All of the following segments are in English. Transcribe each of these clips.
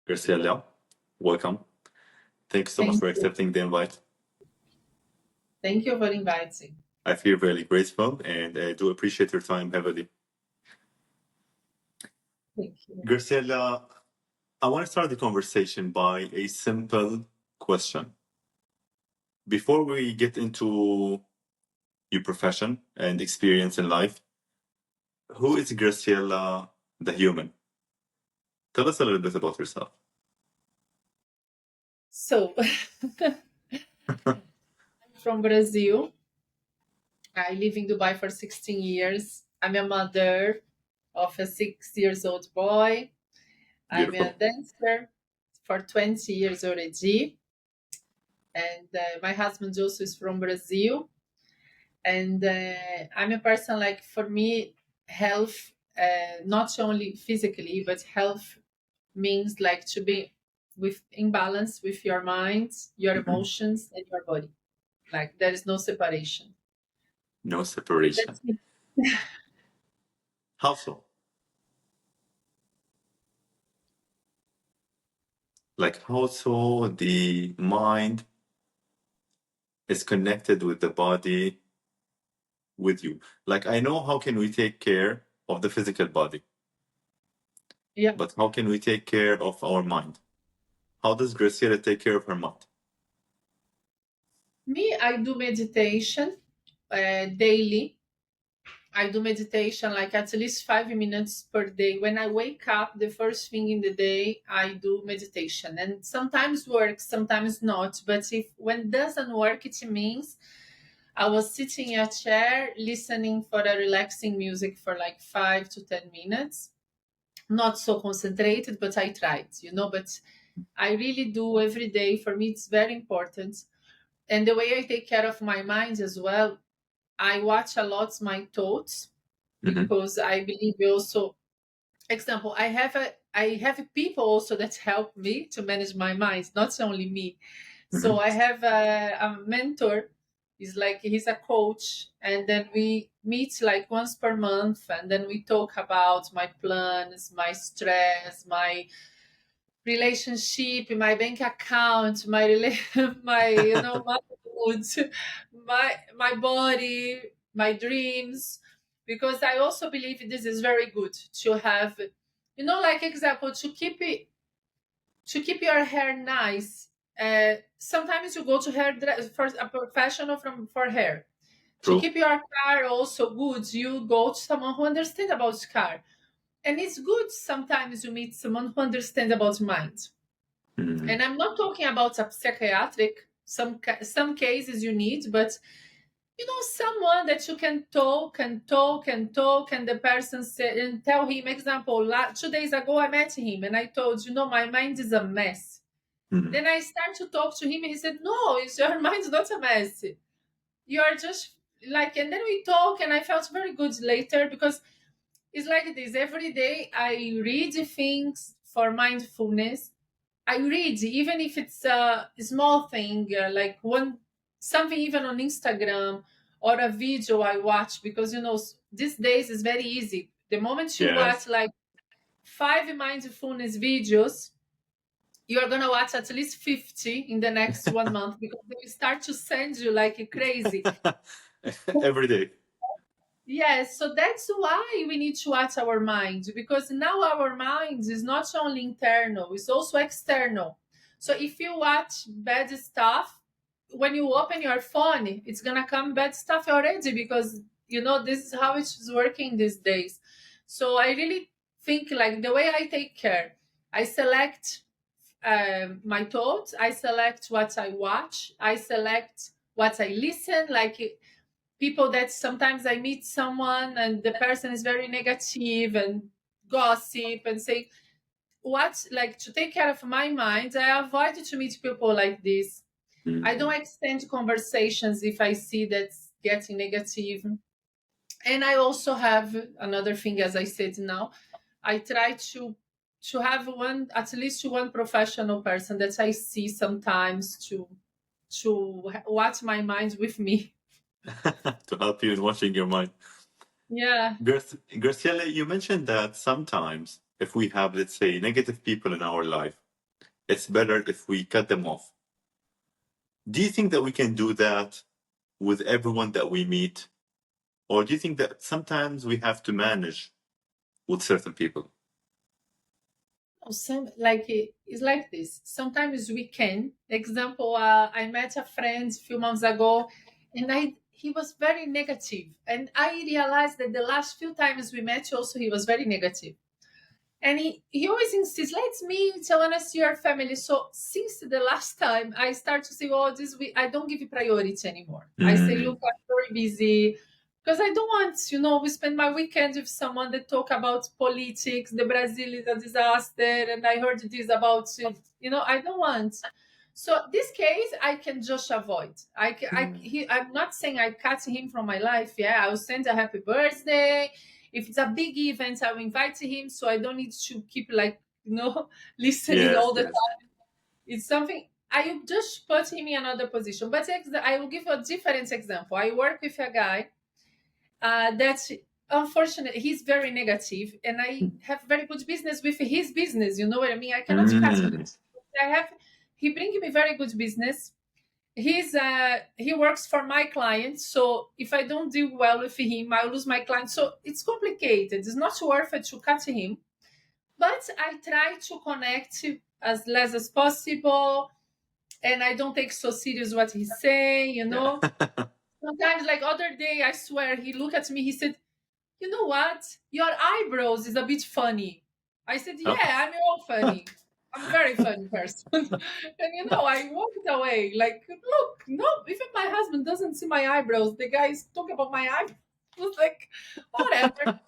Graciela, welcome. Thanks so much Thank for you. accepting the invite. Thank you for inviting. I feel really grateful and I do appreciate your time heavily. Thank you. Graciela, I want to start the conversation by a simple question. Before we get into your profession and experience in life, who is Graciela the human? Tell us a little bit about yourself. So, I'm from Brazil. I live in Dubai for 16 years. I'm a mother of a 6 years old boy. I'm a Beautiful. dancer for 20 years already. And my husband also is from Brazil. And I'm a person like, for me, health, not only physically, but health means like to be in balance with your mind, your emotions, and your body. Like there is no separation. No separation. That's it. How so? Like how so the mind is connected with the body with you? Like I know how can we take care of the physical body, Yeah. but how can we take care of our mind? How does Graciela take care of her mind? Me, I do meditation daily. I do meditation like at least 5 minutes per day. When I wake up, the first thing in the day, I do meditation. And sometimes works, sometimes not. But if when doesn't work, it means I was sitting in a chair listening for a relaxing music for like 5 to 10 minutes. Not so concentrated, but I tried. But I really do every day. For me, it's very important. And the way I take care of my mind as well, I watch a lot my thoughts because I believe also, example, I have people also that help me to manage my mind, not only me. So I have a mentor. He's a coach, and then we meet like once per month, and then we talk about my plans, my stress, my relationship, my bank account, my my mood, my body, my dreams, because I also believe this is very good to have, like example, to keep your hair nice. Sometimes you go to for a professional for hair. To True. keep your car also good, you go to someone who understands about car. And it's good sometimes you meet someone who understands about mind. And I'm not talking about a psychiatric. Some cases you need, but someone that you can talk and talk and talk, and the person said and tell him. Example, 2 days ago I met him and I told my mind is a mess. Then I start to talk to him and he said, "No, your mind's not a mess. You are just like." And then we talk, and I felt very good later because it's like this. Every day I read things for mindfulness. I read, even if it's a small thing, like something even on Instagram or a video I watch, because these days is very easy. The moment you watch Yes. like 5 mindfulness videos, you are gonna watch at least 50 in the next 1 month because they will start to send you like crazy. Every day. Yes, so that's why we need to watch our mind, because now our mind is not only internal, it's also external. So if you watch bad stuff, when you open your phone, it's gonna come bad stuff already, because this is how it's working these days. So I really think like the way I take care, I select my thoughts, I select what I watch, I select what I listen. Like people that sometimes I meet someone and the person is very negative and gossip and say what, like, to take care of my mind, I avoid to meet people like this. I don't extend conversations if I see that's getting negative. And I also have another thing, as I said now, I try to have one, at least one professional person that I see sometimes to watch my mind with me. To help you in watching your mind. Yeah. Graciela, you mentioned that sometimes if we have, let's say, negative people in our life, it's better if we cut them off. Do you think that we can do that with everyone that we meet? Or do you think that sometimes we have to manage with certain people? Some like it's like this. Sometimes we can. Example, I met a friend a few months ago, and I he was very negative, and I realized that the last few times we met, also he was very negative. And he always insists, let's meet, I want to see your family. So since the last time, I start to say, oh, this week I don't give it priority anymore. I say, Mm, look, I'm very busy because I don't want, we spend my weekend with someone that talk about politics, the Brazil is a disaster, and I heard this about, I don't want. So this case, I can just avoid. I'm not saying I cut him from my life. Yeah, I'll send a happy birthday. If it's a big event, I'll invite him, so I don't need to keep listening all yes, the yes. time. It's something I will just put him in another position. But I will give you a different example. I work with a guy that's unfortunately he's very negative, and I have very good business with his business. You know what I mean? I cannot cut him. Mm, I have he bring me very good business. He works for my clients, so if I don't do well with him, I lose my client. So it's complicated. It's not worth it to cut him, but I try to connect as less as possible, and I don't take so serious what he's saying. yeah. Sometimes, like other day, I swear he looked at me. He said, "You know what? Your eyebrows is a bit funny." I said, Oh. "Yeah, I'm all funny. I'm a very funny person." And I walked away. Like, look, no, even my husband doesn't see my eyebrows. The guy is talking about my eyebrows. Like, whatever.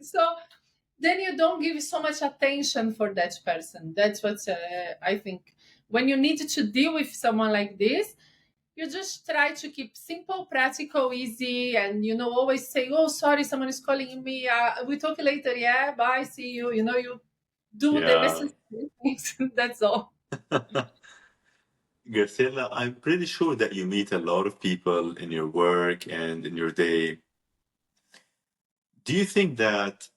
So then you don't give so much attention for that person. That's what I think. When you need to deal with someone like this, you just try to keep simple, practical, easy, and always say, "Oh, sorry, someone is calling me. We talk later. Yeah, bye, see you." You do the Yeah. necessary things. That's all. Graciela, I'm pretty sure that you meet a lot of people in your work and in your day. Do you think that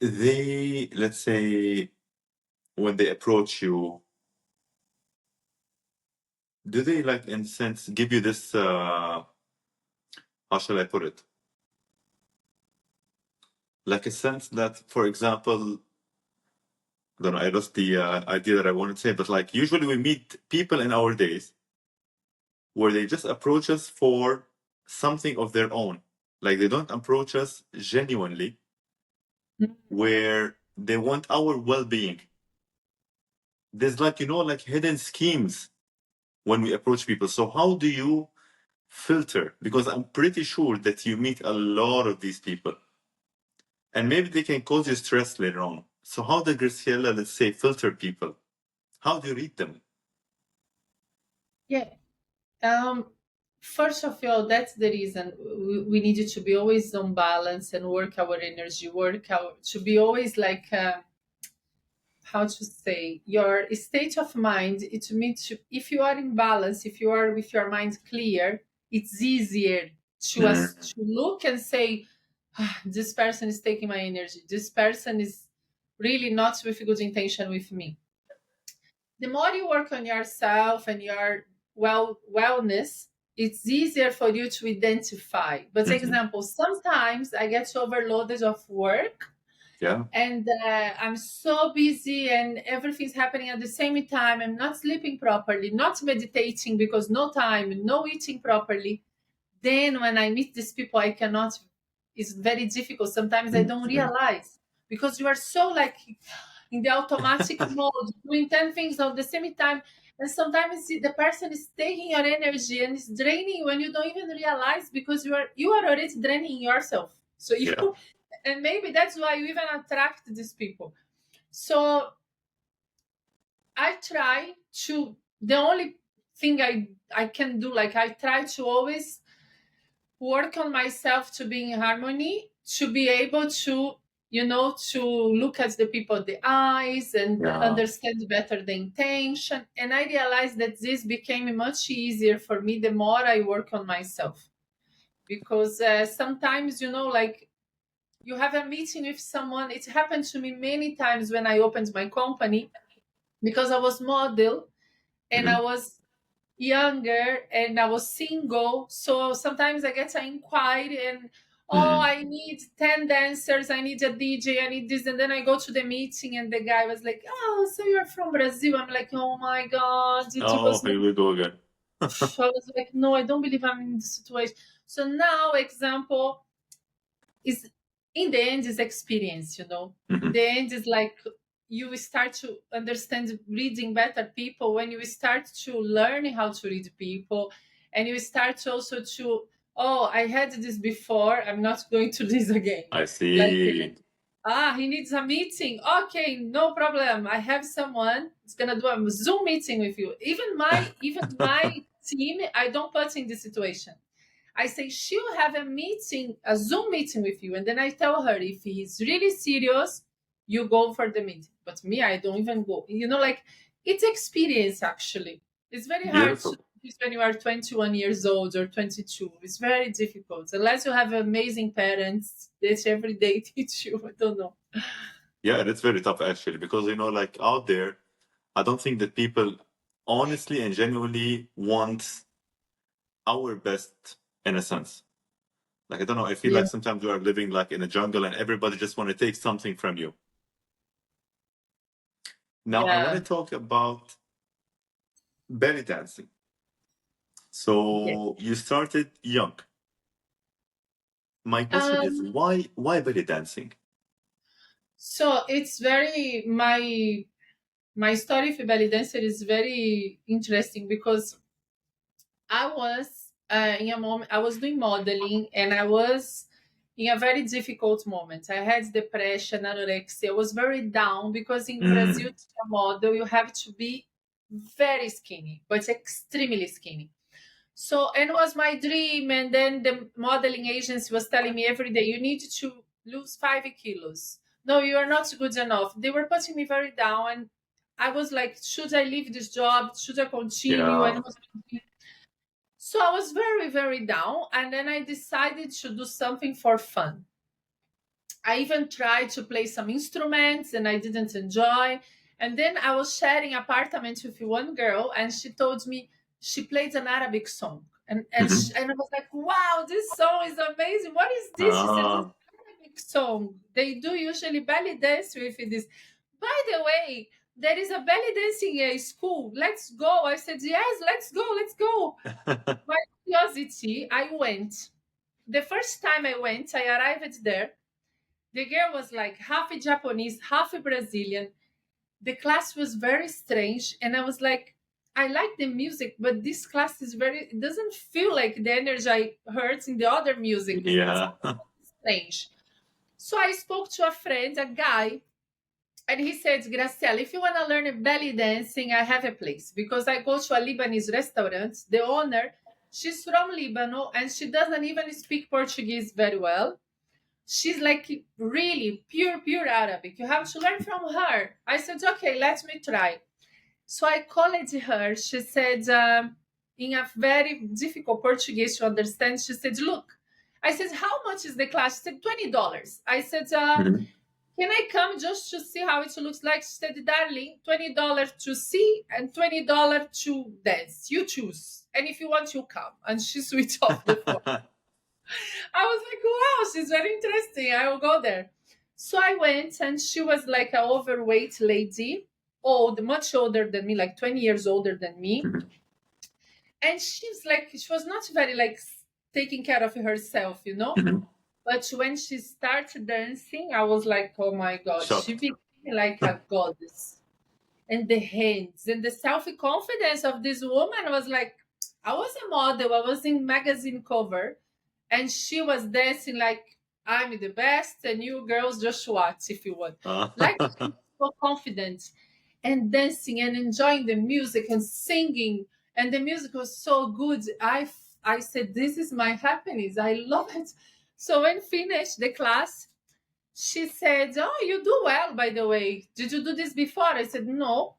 they, let's say, when they approach you, do they like in a sense give you this how shall I put it? Like a sense that, for example, I don't know, I lost the idea that I wanted to say, but like usually we meet people in our days where they just approach us for something of their own. Like they don't approach us genuinely, where they want our well-being. There's like, like hidden schemes when we approach people. So how do you filter? Because I'm pretty sure that you meet a lot of these people and maybe they can cause you stress later on. So how does Graciela, let's say, filter people? How do you read them? Yeah. Um, First of all, that's the reason we needed to be always on balance and work our energy, work out to be always like. How to say, your state of mind, it means if you are in balance, if you are with your mind clear, it's easier to Mm, us to look and say, this person is taking my energy, this person is really not with good intention with me. The more you work on yourself and your wellness, it's easier for you to identify. But mhm. example, sometimes I get overloaded of work, Yeah. and I'm so busy and everything's happening at the same time. I'm not sleeping properly, not meditating because no time, no eating properly. Then when I meet these people, I cannot. It's very difficult. Sometimes I don't Mhm. realize because you are so like in the automatic mode, doing 10 things at the same time. And sometimes the person is taking your energy and is draining you, and you don't even realize because you are already draining yourself. So you Yeah. and maybe that's why you even attract these people. So I try to the only thing I can do, like I try to always work on myself to be in harmony, to be able to to look at the people the eyes and Yeah. understand better the intention. And I realized that this became much easier for me the more I work on myself. Because sometimes, like you have a meeting with someone. It happened to me many times when I opened my company, because I was model and I Mhm. was younger and I was single. So sometimes I get an inquiry and, oh, Mhm. I need 10 dancers, I need a DJ, I need this. And then I go to the meeting and the guy was like, oh, so you're from Brazil? I'm like, oh my God, it Oh, was here we go again. I was like, no, I don't believe I'm in this situation. So now, example, is in the end is experience. In Mhm. the end is like you start to understand reading better people when you start to learn how to read people, and you start also to, oh, I had this before, I'm not going to this again. I Like, see. he needs a meeting, okay, no problem, I have someone that's gonna do a Zoom meeting with you. Even my team, I don't put in this situation. I say she'll have a Zoom meeting with you, and then I tell her if he's really serious, you go for the meeting. But me, I don't even go. Like it's experience actually. It's very hard to Beautiful. do this when you are 21 years old or 22. It's very difficult unless you have amazing parents that every day teach you. I don't know. Yeah, and it's very tough actually because like out there, I don't think that people honestly and genuinely want our best in a sense. Like I don't know, I feel Yeah, like sometimes we are living like in a jungle and everybody just want to take something from you. Now I want to yeah, talk about belly dancing. yeah. So you started young. My question is Um. why belly dancing? So it's very my story for belly dancer is very interesting because I was in a moment I was doing modeling and I was in a very difficult moment. I had depression, anorexia. I was very down because in Brazil, Mm, to be a model, you have to be very skinny, but extremely skinny. So, and it was my dream. And then the modeling agency was telling me every day, you need to lose 5 kilos. No, you are not good enough. They were putting me very down. And I was like, should I leave this job? Should I continue? And yeah. it was, so I was very, very down. And then I decided to do something for fun. I even tried to play some instruments and I didn't enjoy. And then I was sharing apartment with one girl and she told me she played an Arabic song. Mhm. And I was like, wow, this song is amazing. What is this? She said, it's Ah. an Arabic song. They do usually belly dance with this. By the way, there is a belly dancing school. Let's go. I said, yes, let's go. Let's go. My curiosity, I went. The first time I went, I arrived there. The girl was like half Japanese, half Brazilian. The class was very strange, and I was like, I like the music, but this class is very. It doesn't feel like the energy I heard in the other music. It's Yeah. strange. So I spoke to a friend, a guy, and he said, Graciela, if you want to learn belly dancing, I have a place because I go to a Lebanese restaurant. The owner, she's from Lebanon, and she doesn't even speak Portuguese very well. She's like really pure Arabic. You have to learn from her. I said, okay, let me try. So I called her. She said, in a very difficult Portuguese to understand, she said, look, I said, how much is the class? She said, $20. I said, Mhm. can I come just to see how it looks like? She said, darling, $20 to see and $20 to dance. You choose. And if you want, you come. And she switched off the phone. I was like, wow, she's very interesting. I will go there. So I went, and she was like an overweight lady, old, much older than me, like 20 years older than me. Mhm. And she's like, she was not very like taking care of herself. Mhm. But when she started dancing, I was like, oh my God, she Shocked. became like a goddess. And the hands and the self confidence of this woman was like, I was a model, I was in magazine cover, and she was dancing like I'm the best, and you girls just watch if you want. Like she Ah. was so confident and dancing and enjoying the music and singing, and the music was so good. I said, this is my happiness. I love it. So when finished the class, She said, "Oh, you do well, by the way. Did you do this before?" I said, "No."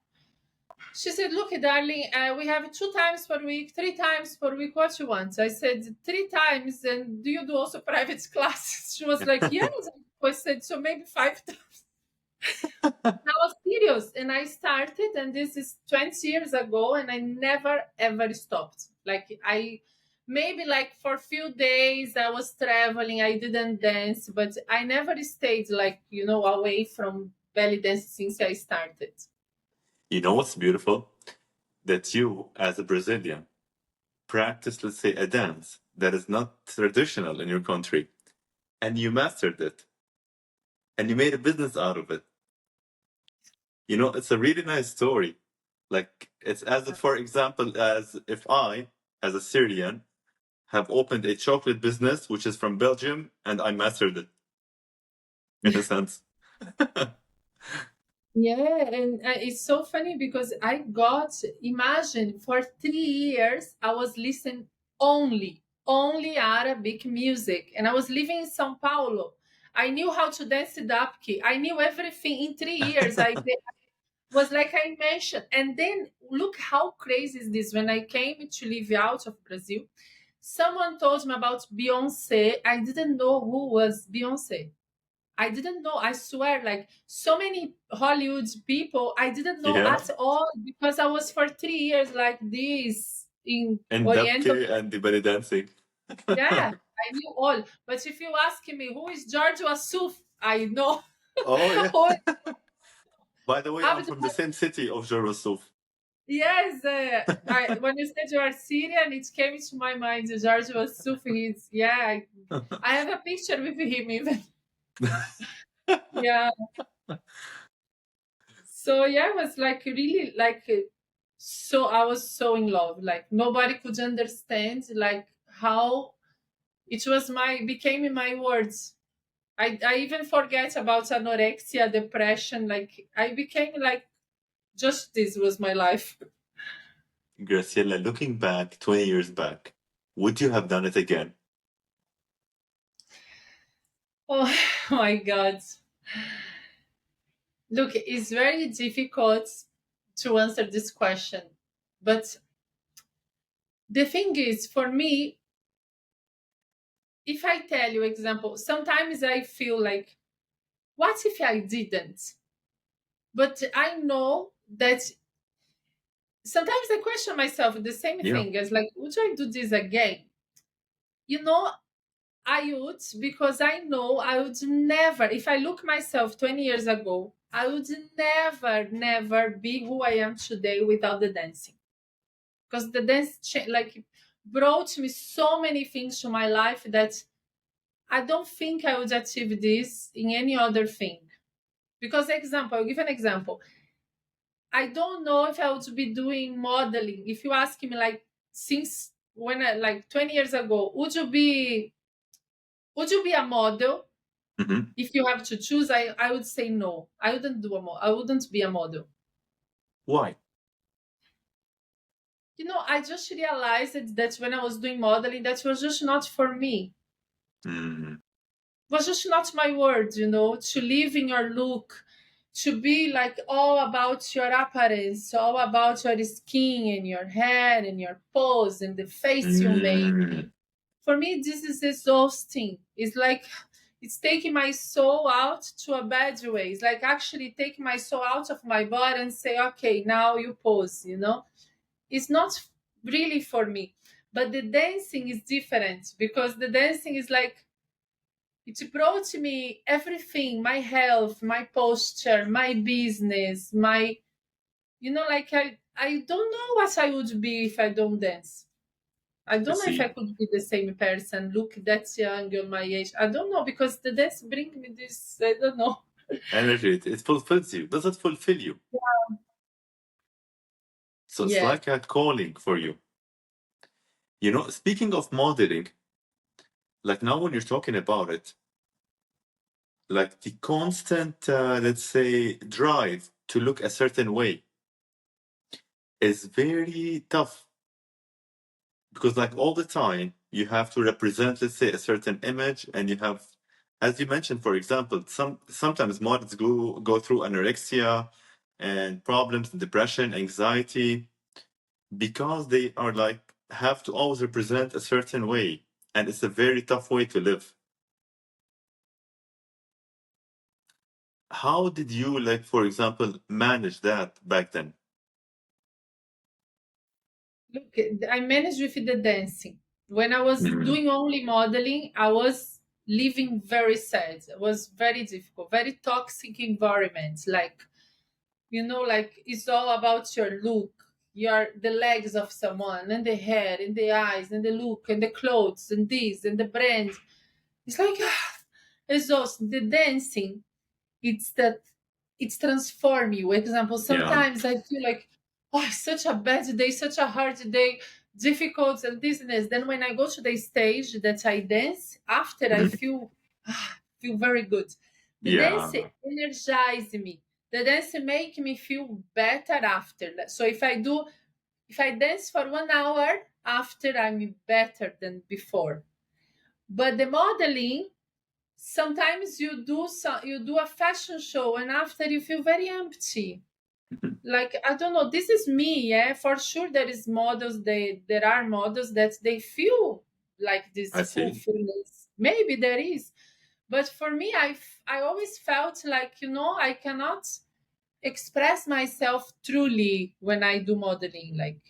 She said, "Look, darling, we have 2 times per week, 3 times per week. What you want?" I said, "3 times. And do you do also private classes?" She was like, "Yes." I said, "So maybe 5 times." I was serious, and I started, and this is 20 years ago, and I never ever stopped. Like I, maybe like for a few days I was traveling, I didn't dance, but I never stayed like away from belly dance since I started. You know what's beautiful? That you, as a Brazilian, practice, let's say, a dance that is not traditional in your country, and you mastered it, and you made a business out of it. You know, it's a really nice story. Like, it's as if, for example, as if I, as a Syrian, have opened a chocolate business which is from Belgium, and I mastered it in a sense. Yeah, and it's so funny because I got, imagine, for 3 years I was listening only Arabic music, and I was living in São Paulo. I knew how to dance the dapki. I knew everything in 3 years. I was like I mentioned, and then look how crazy is this. When I came to live out of Brazil, someone told me about Beyonce. I didn't know who was Beyonce. I didn't know. I swear, like so many Hollywood people, I didn't know Yeah, at all because I was for 3 years like this in and Oriental. Dabke and the belly dancing. Yeah, I knew all. But if you ask me who is George Wassouf, I know. Oh, yeah. Who is By the way, I'm Abd- from the same city of Gershilo. yes, when you said you are Syrian, it came to my mind. George Wassouf. He's I have a picture with him even. Yeah. So yeah, it was like really like so I was so in love. Like nobody could understand like how it was my became my words. I even forget about anorexia, depression. Like I became like just this was my life. Graciela, looking back 20 years back, would you have done it again? Oh my god. Look, it's very difficult to answer this question. But the thing is, for me, if I tell you example, sometimes I feel like, what if I didn't? But I know that sometimes I question myself the same Yeah. thing as like, would I do this again? You know, I would because I know I would never, if I look myself 20 years ago, I would never be who I am today without the dancing. Because the dance like brought me so many things to my life that I don't think I would achieve this in any other thing. Because example, I'll give an example. I don't know if I would be doing modeling. If you ask me like since when I like 20 years ago, would you be a model? Hmm. If you have to choose, I would say no. I wouldn't do I wouldn't be a model. Why? I just realized that when I was doing modeling, that was just not for me. Mm. Was just not my word, to live in your look, to be like all about your appearance, all about your skin and your hair and your pose and the face you make. Mm. For me, this is exhausting. It's like it's taking my soul out to a bad way. It's like actually taking my soul out of my body and say, okay, now you pose. It's not really for me. But the dancing is different because the dancing is like it brought me everything, my health, my posture, my business, my like I don't know what I would be if I don't dance. I I don't know if I see. could be the same person, look that young on my age. I don't know because the dance bring me this, I don't know. Energy, it fulfills you. Does it fulfill you? So it's Yeah. like a calling for you. You know, speaking of modeling, like now when you're talking about it, like the constant, let's say, drive to look a certain way is very tough because, like, all the time you have to represent, let's say, a certain image and you have as you mentioned, for example, sometimes models go through anorexia and problems, depression, anxiety, because they are like have to always represent a certain way, and it's a very tough way to live. How did you, like, for example, manage that back then? Look, I managed with the dancing. When I was Mhm. doing only modeling, I was living very sad. It was very difficult, very toxic environment. Like, like it's all about your look, your the legs of someone, and the hair, and the eyes, and the look, and the clothes, and this, and the brand. It's like exhausting. The dancing, it's that it's transform you. Example, Yeah. sometimes I feel like, oh, it's such a bad day, such a hard day, difficult and this and this. Then when I go to the stage that I dance, after I Mhm. feel very good. The dance Yeah. energize me. The dance make me feel better after that. So if I dance for 1 hour, after I'm better than before. But the modeling, sometimes you do a fashion show and after you feel very empty. Mhm. Like, I don't know, this is me. Yeah, for sure there are models that they feel like this I see. fulfillment. Maybe there is, but for me, I always felt like, I cannot express myself truly when I do modeling. Like,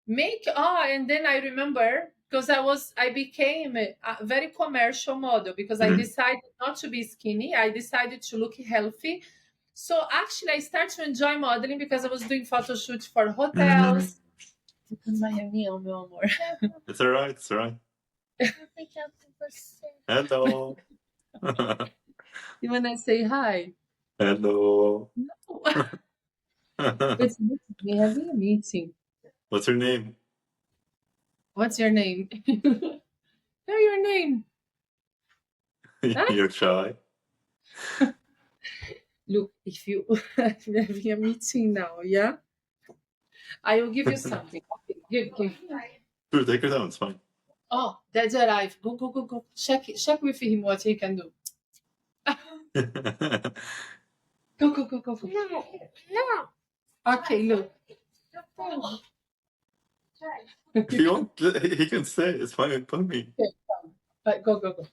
and then I remember, because I became a very commercial model, because I Mhm. decided not to be skinny. I decided to look healthy. So actually I started to enjoy modeling because I was doing photo shoots for Mhm. hotels. Miami, meu amor. It's all right. It's all right. Hello. You wanna say hi? Hello. No. But we having a meeting. What's her name? What's your name? Know your name. Huh? You're shy. Look, if you we're having a meeting now, yeah? I will give you something. Okay, give. Sure, take her down. It's fine. Oh, that's arrived. Go, go, go, go. Check with him what he can do. Go, go, go, go, go. No, no. Okay, look. If you want, he can stay. It's fine. Put me. Okay, but go, go, go.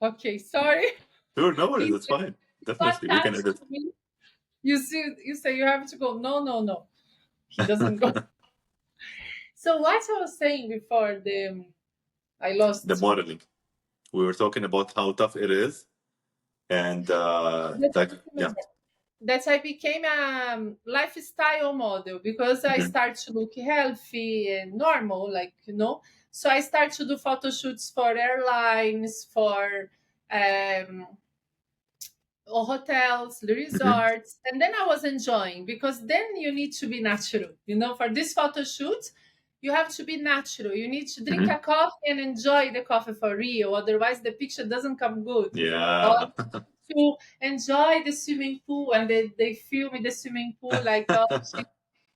Okay, sorry. Sure, no worries. He's It's fine. not Definitely, we can attached edit. to me. You see, you say you have to go. No, no, no. He doesn't go. So what I was saying before I The lost. modeling. We were talking about how tough it is, and like, yeah. That I became a lifestyle model because I Mhm. start to look healthy and normal, So I start to do photo shoots for airlines, for um, hotels, Mhm. resorts, and then I was enjoying, because then you need to be natural. For this photo shoot, you have to be natural. You need to drink Mhm. a coffee and enjoy the coffee for real. Otherwise, the picture doesn't come good. Or Yeah. to enjoy the swimming pool, and they film in the swimming pool like, oh, she's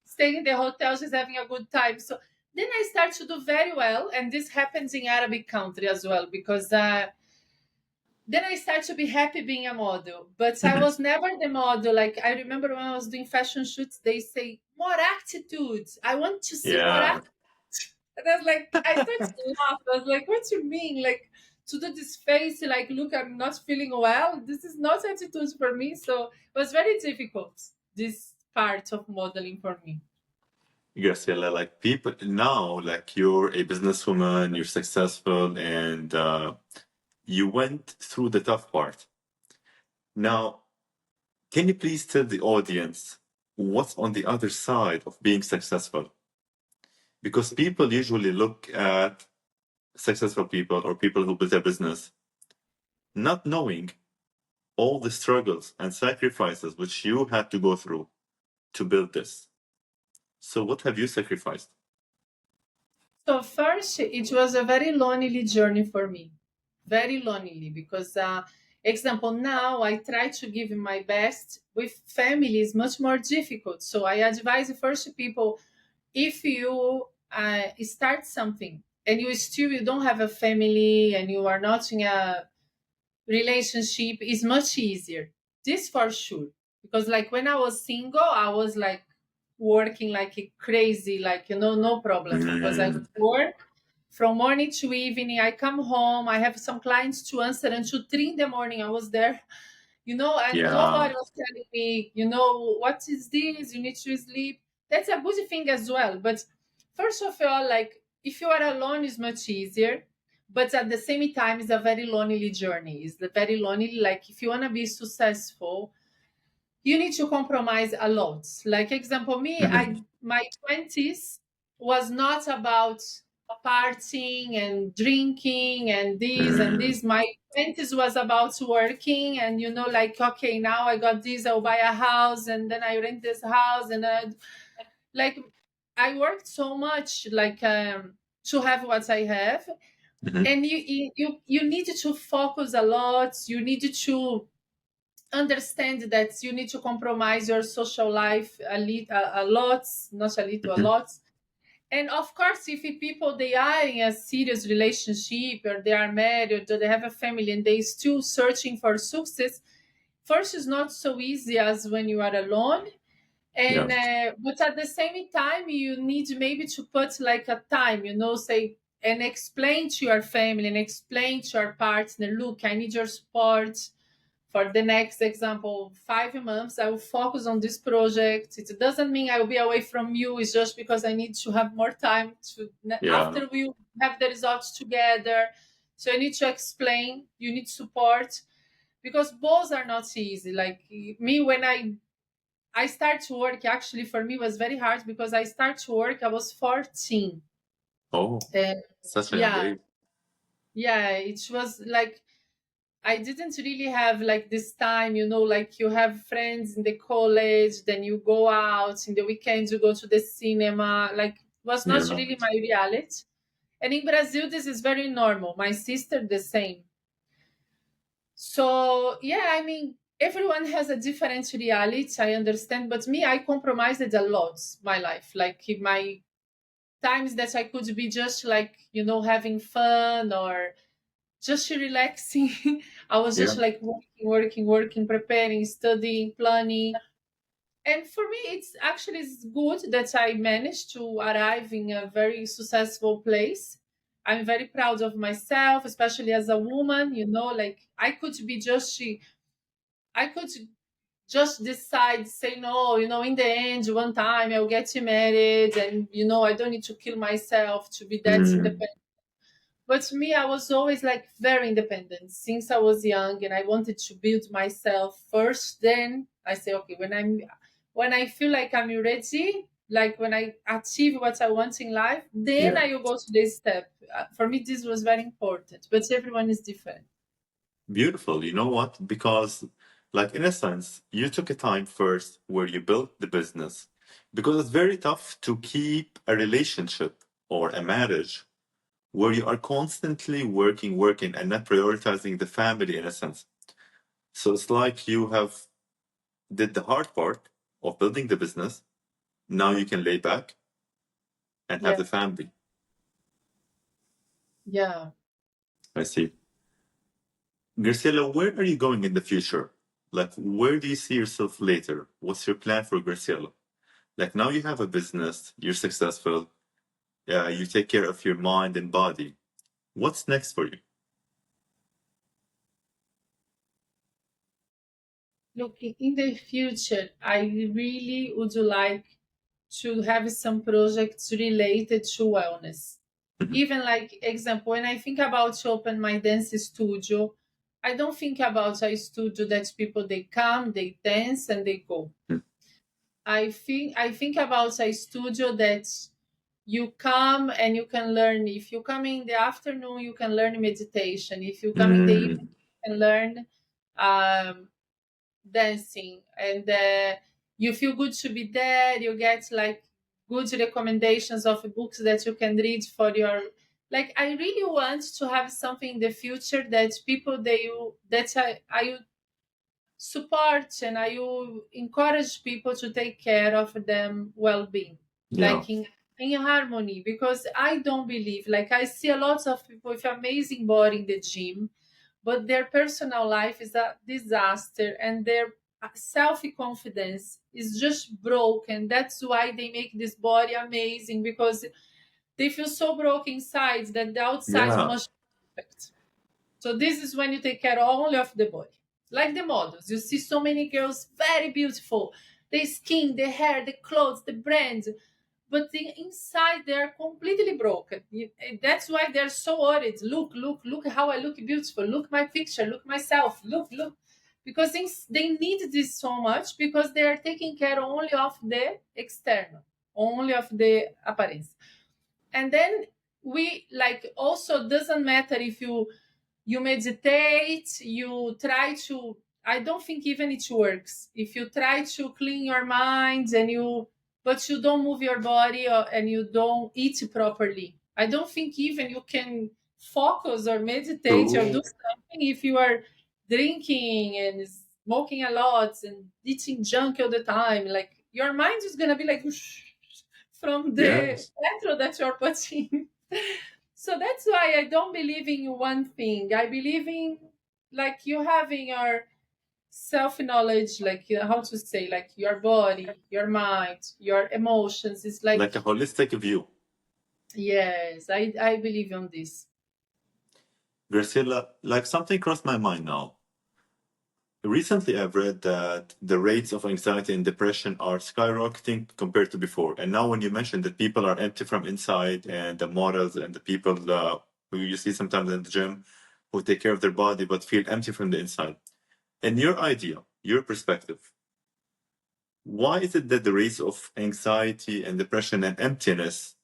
staying in the hotel, she's having a good time. So then I start to do very well, and this happens in Arabic country as well, because then I start to be happy being a model. But I Mhm. was never the model. Like, I remember when I was doing fashion shoots, they say more attitude. I want to see more Yeah. attitude. And I was like, I started to laugh. I was like, what do you mean? Like, to do this face, like, look, I'm not feeling well. This is not attitude for me. So it was very difficult, this part of modeling for me. Graciela, like people now, like you're a businesswoman, you're successful, and you went through the tough part. Now, can you please tell the audience what's on the other side of being successful? Because people usually look at successful people or people who build their business, not knowing all the struggles and sacrifices which you had to go through to build this. So, what have you sacrificed? So first, it was a very lonely journey for me, very lonely, because, example, now I try to give my best with family is much more difficult. So I advise first people, if you start something, and you don't have a family and you are not in a relationship, is much easier. This for sure. Because like when I was single, I was like working like a crazy, like no problem. Because I Mm, would work from morning to evening. I come home, I have some clients to answer until 3 in the morning. I was there, and yeah. nobody was telling me, what is this? You need to sleep. That's a good thing as well. But first of all, like if you are alone, is much easier. But at the same time, it's a very lonely journey. It's a very lonely. Like if you want to be successful, you need to compromise a lot. Like example, me, Mhm, I my 20s was not about partying and drinking and this and mm, this. My 20s was about working and like okay, now I got this, I'll buy a house and then I rent this house and like I worked so much like to have what I have. mhm, And you need to focus a lot. You need to understand that you need to compromise your social life a lot, not a little, a mhm. lot. And of course, if people they are in a serious relationship or they are married or they have a family and they still searching for success, first is not so easy as when you are alone. Yeah, And but at the same time, you need maybe to put like a time, say and explain to your family and explain to your partner, look, I need your support for the next example 5 months. I will focus on this project. It doesn't mean I will be away from you. It's just because I need to have more time to yeah, after we have the results together. So I need to explain, you need support, because both are not easy. Like me, when I start to work, actually for me was very hard because I start to work, I was 14. oh, And such a young yeah, age. yeah, it was like I didn't really have like this time, like you have friends in the college, then you go out in the weekends, you go to the cinema. Like was not Yeah, really my reality. And in Brazil, this is very normal. My sister, the same. So yeah, I mean, everyone has a different reality. I understand, but me, I compromised a lot my life. Like in my times that I could be just like having fun or just relaxing. I was yeah, just like working, preparing, studying, planning. And for me, it's good that I managed to arrive in a very successful place. I'm very proud of myself, especially as a woman. Like I could just decide, say no. In the end, one time I'll get married, and I don't need to kill myself to be that mm, independent. But me, I was always like very independent since I was young, and I wanted to build myself first. Then I say, okay, when I feel like I'm ready, like when I achieve what I want in life, then yeah. I will go to this step. For me, this was very important. But everyone is different. Beautiful. You know what? Because, like, in a sense, you took a time first where you built the business because it's very tough to keep a relationship or a marriage where you are constantly working, and not prioritizing the family in a sense. So it's like you have did the hard part of building the business. Now you can lay back and have Yeah, the family. yeah. I see. Graciela, where are you going in the future? Like, where do you see yourself later? What's your plan for Graciela? Like, now you have a business, you're successful, you take care of your mind and body. What's next for you? Look, in the future, I really would like to have some projects related to wellness. Mhm. Even like example, when I think about to open my dance studio, I don't think about a studio that people they come, they dance and they go. I think about a studio that you come and you can learn. If you come in the afternoon, you can learn meditation. If you come in the evening, Mm, you can learn um, dancing. And you feel good to be there. You get like good recommendations of books that you can read for your, like I really want to have something in the future that people that I support, and I will encourage people to take care of them well-being, yeah. like in in harmony, because I don't believe, like, I see a lot of people with amazing body in the gym, but their personal life is a disaster, and their self-confidence is just broken. That's why they make this body amazing, because they feel so broken inside that the outside Yeah. must be perfect. So this is when you take care only of the body. Like the models, you see so many girls very beautiful, the skin, the hair, the clothes, the brand, but inside they're completely broken. That's why they're so worried. Look, look, look how I look beautiful. Look my picture. Look myself. Look, look. Because they need this so much, because they are taking care only of the external, only of the appearance. And then we, like, also doesn't matter if you meditate, you try to, I don't think even it works if you try to clean your mind and you, but you don't move your body, and you don't eat properly. I don't think even you can focus or meditate or do True. something if you are drinking and smoking a lot and eating junk all the time. Like, your mind is gonna be like from the Yes. petrol that you're putting. So that's why I don't believe in one thing. I believe in, like, you having your self knowledge, like, how to say, like, your body, your mind, your emotions. It's like, Like a holistic view. yes, I believe on this. Graciela, like something crossed my mind now. Recently, I've read that the rates of anxiety and depression are skyrocketing compared to before. And now, when you mentioned that people are empty from inside, and the models and the people who you see sometimes in the gym who take care of their body but feel empty from the inside, in your idea, your perspective, why is it that the rates of anxiety and depression and emptiness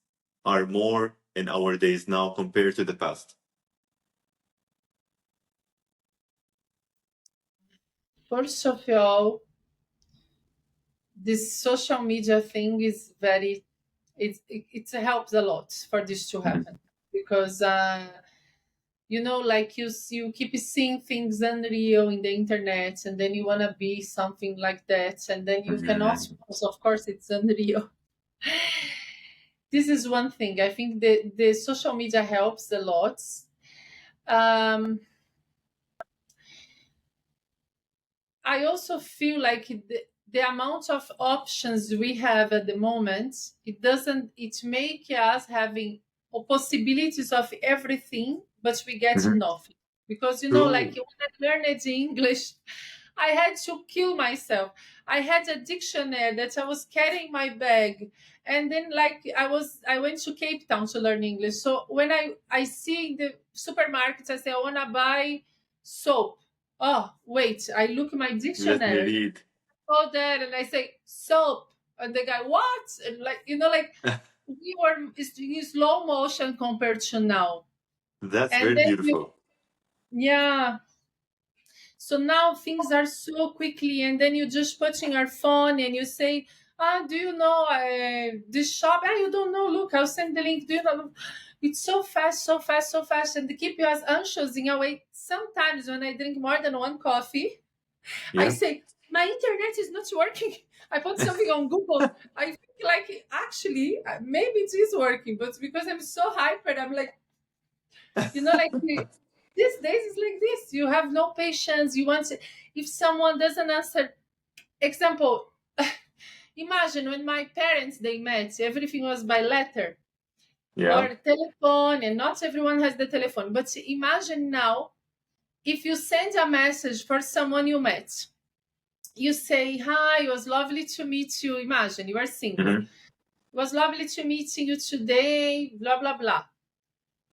are more in our days now compared to the past? First of all, this social media thing is very, it helps a lot for this to Mhm. happen, because like, you keep seeing things unreal in the internet, and then you want to be something like that, and then you cannot, Mhm. because of course it's unreal. This is one thing. I think the social media helps a lot. um I also feel like the amount of options we have at the moment, it make us having possibilities of everything, but we get Mhm. nothing. Because, like, True. when I learned English, I had to kill myself. I had a dictionary that I was carrying my bag, and then, like, I went to Cape Town to learn English. So when I see in the supermarket, I say I want to buy soap. Oh, wait, I look at my Let me dictionary, read. go there, and I say soap, and the guy, what? And, like, like, we were in slow motion compared to now. That's And very then beautiful. yeah. So now things are so quickly, and then you just put in your phone and you say, do you know this shop? You don't know. Look, I'll send the link. Do you know? It's so fast, so fast, so fast, and they keep you as anxious in a way. Sometimes when I drink more than one coffee, I Yeah. say, my internet is not working. I put something on Google. I think, like, actually, maybe it is working, but because I'm so hyper, I'm like, like, these days is like this. You have no patience. You want to, if someone doesn't answer, example, imagine when my parents they met, everything was by letter Yeah. or telephone, and not everyone has the telephone. But imagine now, if you send a message for someone you met, you say, hi, it was lovely to meet you. Imagine you are single. Mhm. It was lovely to meet you today, blah, blah, blah.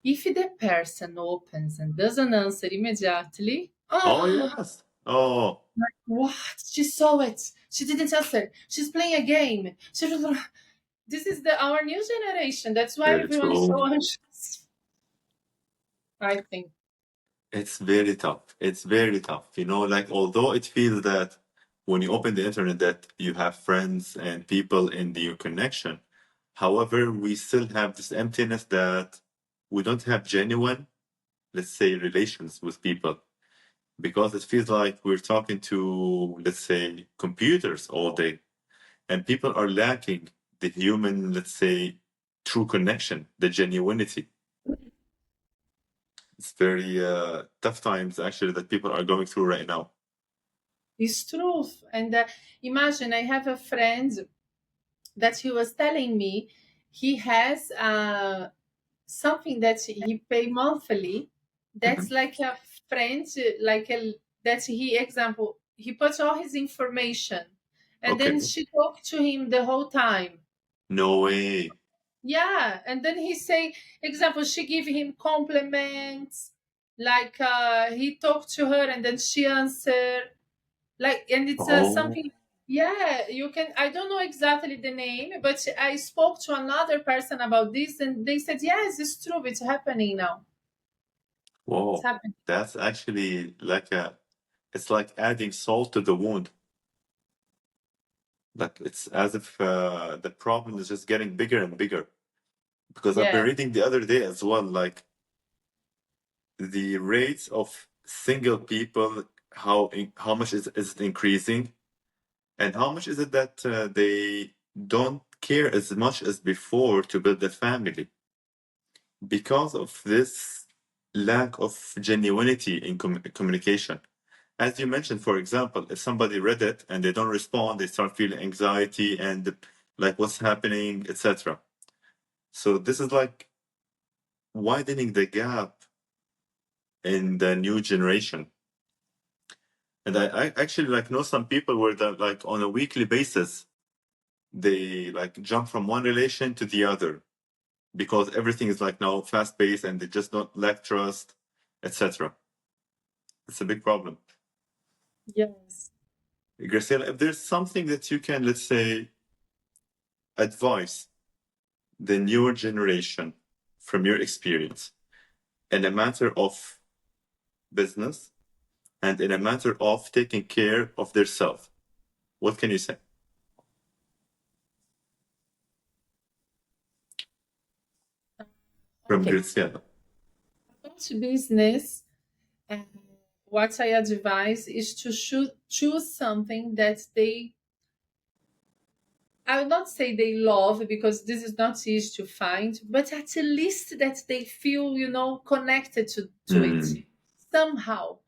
If the person opens and doesn't answer immediately, Oh, oh, yes. Oh, what? She saw it. She didn't answer. She's playing a game. This is our new generation. That's why very everyone is so true. anxious, I think. It's very tough. It's very tough. Like although it feels that when you open the internet that you have friends and people in your connection, however, we still have this emptiness that we don't have genuine, let's say, relations with people because it feels like we're talking to, let's say, computers all day, and people are lacking the human, let's say, true connection, the genuinity. It's very tough times actually that people are going through right now. It's truth. And imagine I have a friend that he was telling me he has something that he pay monthly. That's Mhm. like a friend, like a that he example he puts all his information, and then Okay. she talked to him the whole time. No way. Yeah, and then he say, example, she give him compliments, like he talked to her, and then she answered, like, and it's Oh, something. Yeah, you can. I don't know exactly the name, but I spoke to another person about this, and they said, yes, it's true. It's happening now. It's whoa. happening. That's actually like it's like adding salt to the wound. Like it's as if the problem is just getting bigger and bigger. Because I've been Yeah. reading the other day as well, like the rates of single people, how much is it increasing, and how much is it that they don't care as much as before to build a family because of this lack of genuinity in communication. As you mentioned, for example, if somebody read it and they don't respond, they start feeling anxiety and like what's happening, etc. So this is like widening the gap in the new generation. And I actually like know some people where that like on a weekly basis they like jump from one relation to the other because everything is like now fast paced and they just don't lack trust, etc. It's a big problem. Yes. Graciela, if there's something that you can, let's say, advise the newer generation from your experience in a matter of business and in a matter of taking care of their self, what can you say from Okay. Graciela? About business, uh, what I advise is to choose something that they. I would not say they love because this is not easy to find, but at least that they feel, connected to it Mm. somehow.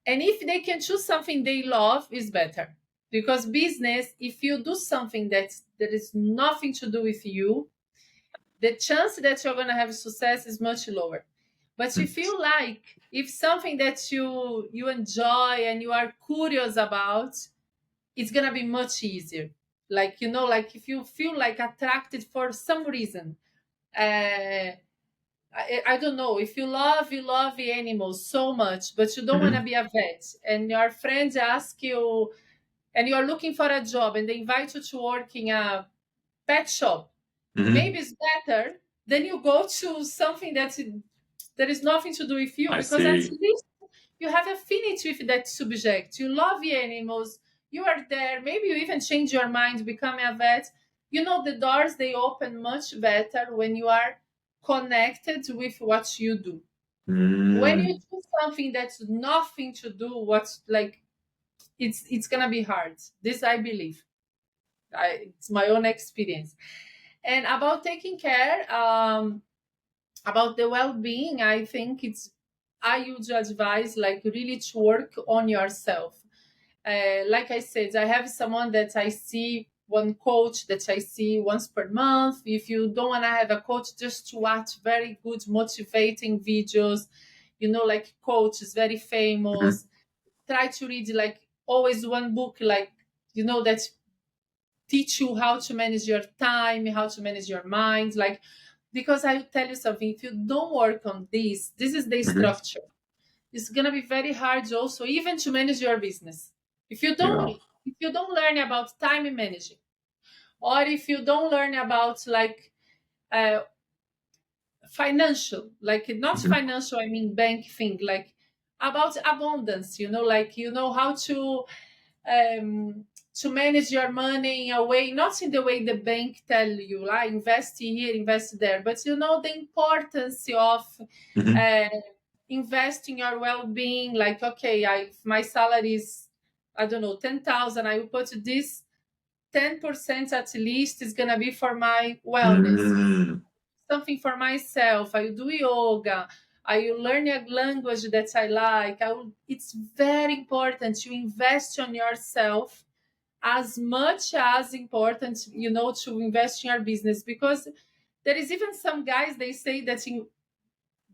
And if they can choose something they love, is better. Because business, if you do something that is nothing to do with you, the chance that you're gonna have success is much lower. But if you like, if something that you enjoy and you are curious about, it's gonna be much easier. Like like if you feel like attracted for some reason. I don't know if you love the animals so much, but you don't want to Mm-hmm. be a vet, and your friends ask you, and you are looking for a job, and they invite you to work in a pet shop. Mm-hmm. Maybe it's better than you go to something that is nothing to do with you, I because at see. least you have affinity with that subject. You love the animals. You are there. Maybe you even change your mind, becoming a vet. The doors they open much better when you are connected with what you do. When you Mm. do something that's nothing to do, what's like it's gonna be hard. This I believe. It's my own experience. And about taking care, about the well-being, I think I would advise like really to work on yourself. Like I said, I have someone that I see, one coach that I see once per month. If you don't want to have a coach, just to watch very good motivating videos, like coach is very Mhm. famous. Try to read like always one book, like that teach you how to manage your time, how to manage your mind, like, because I tell you something, if you don't work on this is the Mhm. structure. It's gonna be very hard also even to manage your business. If you don't Yeah. if you don't learn about time managing, or if you don't learn about like uh, financial, like not Mhm. financial, I mean bank thing, like about abundance, like how to manage your money in a way, not in the way the bank tell you, like invest here, invest there, but the importance of Mhm. uh, investing your well-being. Like, okay, if my salary is, I don't know, 10,000, I will put this 10% at least is gonna be for my wellness. Mm. something for myself. I will do yoga. I will learn a language that I like. It's very important to invest on yourself as much as important, to invest in your business, because there is even some guys, they say that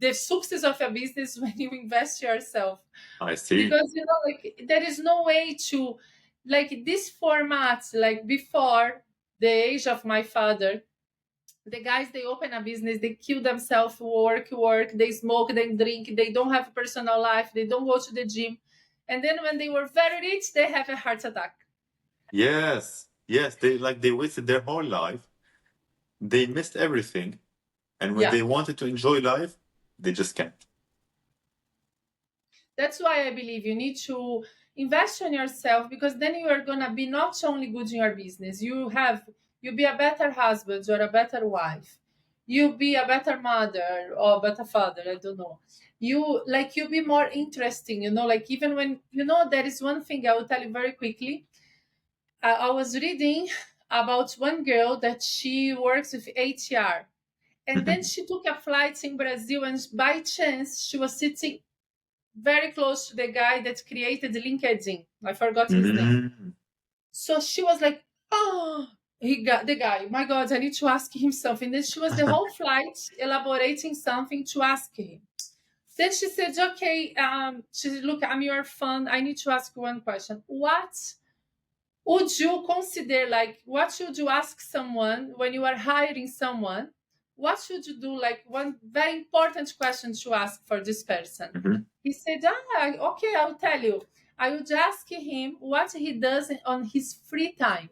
the success of a business when you invest yourself, I see. because like there is no way to, like, this format, like before the age of my father, the guys, they open a business, they kill themselves, work, they smoke, they drink, they don't have a personal life, they don't go to the gym, and then when they were very rich, they have a heart attack. Yes, yes. They wasted their whole life. They missed everything, and when Yeah, they wanted to enjoy life, they just can't. that's why I believe you need to invest in yourself, because then you are gonna be not only good in your business, you be a better husband or a better wife, you be a better mother or better father, I don't know. You be more interesting, like, even when, there is one thing I will tell you very quickly. I was reading about one girl that she works with ATR, and then Mhm. she took a flight in Brazil, and by chance she was sitting very close to the guy that created LinkedIn. I forgot his name. Mm. So she was like, "Oh, he got the guy. My God, I need to ask him something." Then she was the whole flight elaborating something to ask him. Then she said, "Okay, she said, look, I'm your fan. I need to ask you one question. What would you consider, like, what should you ask someone when you are hiring someone? What should you do, like, one very important question to ask for this person?" Mhm. He said, okay, I'll tell you. I would ask him what he does on his free time,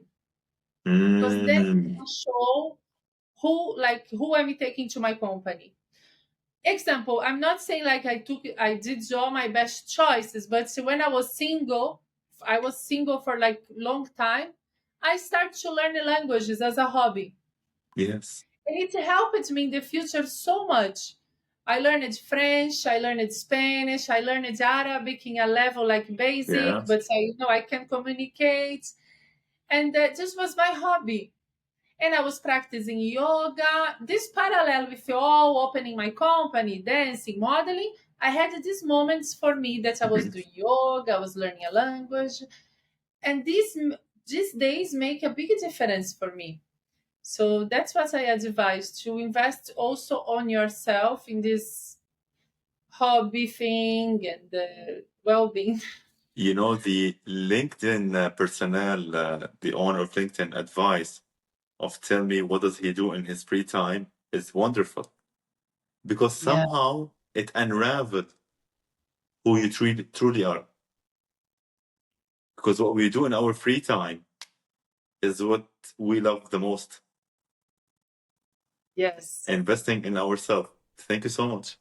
because then he Mm. can show who I'm taking to my company. Example, I'm not saying like I did all my best choices, but when I was single for like long time. I started to learn the languages as a hobby, Yes. and it helped me in the future so much. I learned French, I learned Spanish, I learned Arabic in a level like basic, Yes. but I can communicate, and that just was my hobby. And I was practicing yoga. This parallel with all opening my company, dancing, modeling, I had these moments for me that I was Mhm. doing yoga, I was learning a language, and these days make a big difference for me. So that's what I advise, to invest also on yourself in this hobby thing and well-being. The LinkedIn personnel, the owner of LinkedIn advice of tell me what does he do in his free time is wonderful because Yeah. somehow it unraveled who you truly are. Because what we do in our free time is what we love the most, Yes. investing in ourselves. Thank you so much.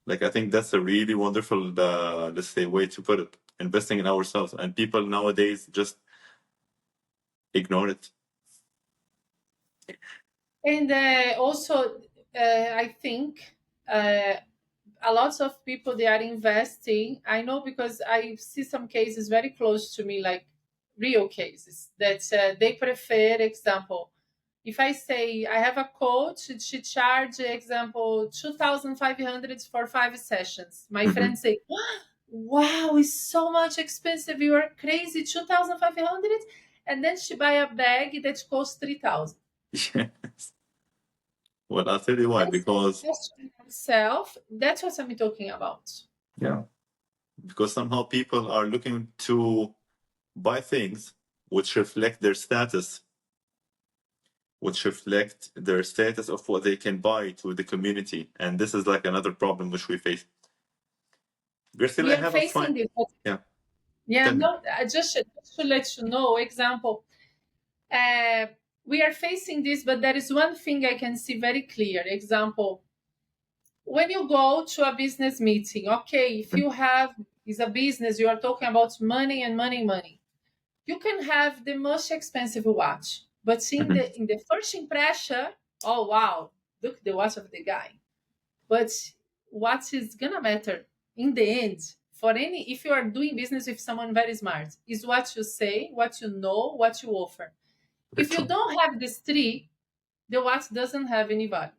Like, I think that's a really wonderful, let's say, way to put it. Investing in ourselves. And people nowadays just ignore it. And also, I think a lot of people, they are investing. I know because I see some cases very close to me, like real cases that they prefer. Example, if I say I have a coach, she charge example 2,500 for 5 sessions. My Mhm. friends say, "Wow, it's so much expensive. You are crazy, 2,500." And then she buy a bag that costs 3,000. Yes. Well, I'll tell you why. That's Because, question yourself. That's what I'm talking about. yeah, because somehow people are looking to buy things which reflect their status, which reflect their status of what they can buy to the community. And this is like another problem which we face. Graciela, We I are have a facing fine. this. Yeah, Yeah, tell me. no, just to let you know, example, uh, we are facing this, but there is one thing I can see very clear. Example, when you go to a business meeting, okay, if you have is a business, you are talking about money and money. You can have the most expensive watch, but Mhm. in the first impression, oh wow, look the watch of the guy. But what is gonna matter in the end for any, if you are doing business with someone very smart, is what you say, what you know, what you offer. Very If you true. don't have these three, the watch doesn't have any value.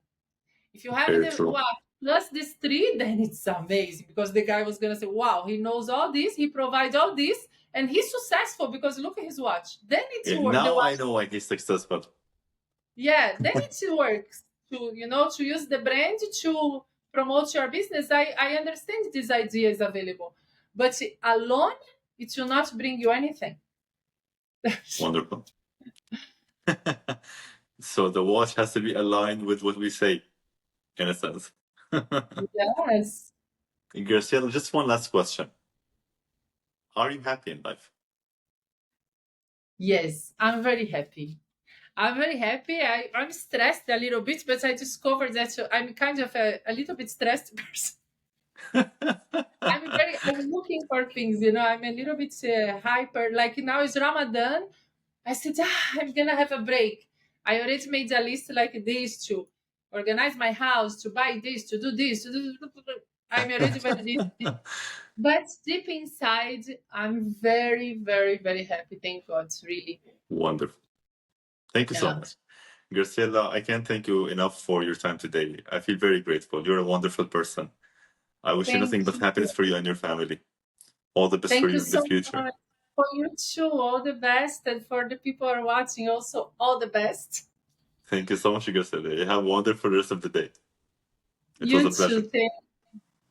If you have Very the true. watch plus this three, then it's amazing because the guy was gonna say, "Wow, he knows all this, he provides all this, and he's successful because look at his watch." Then it's Yeah, the now I watch. know why he's successful. Yeah, then it works to use the brand to promote your business. I understand this idea is available, but alone it will not bring you anything. Wonderful. So the watch has to be aligned with what we say, in a sense. Yes. Graciela, just one last question. Are you happy in life? Yes, I'm very happy. I'm very happy. I'm stressed a little bit, but I discovered that I'm kind of a little bit stressed person. I'm looking for things, I'm a little bit hyper. Like now it's Ramadan. I said, I'm gonna have a break. I already made a list like this to organize my house, to buy this, to do this, to do. I'm already very this. But deep inside, I'm very, very, very happy. Thank God, really. Wonderful. Thank you so Yeah. much. Graciela, I can't thank you enough for your time today. I feel very grateful. You're a wonderful person. I wish you nothing Thank but you. happiness for you and your family. All the best for Thank you you in the so future. much for you too. All the best, and for the people who are watching, also all the best. Thank you so much, Graciela. You have a wonderful rest of the day. It was You a pleasure. too.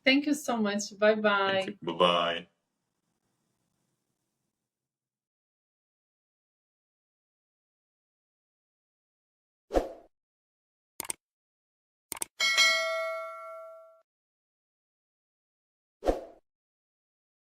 Thank you so much. Bye Thank you. bye. Bye bye.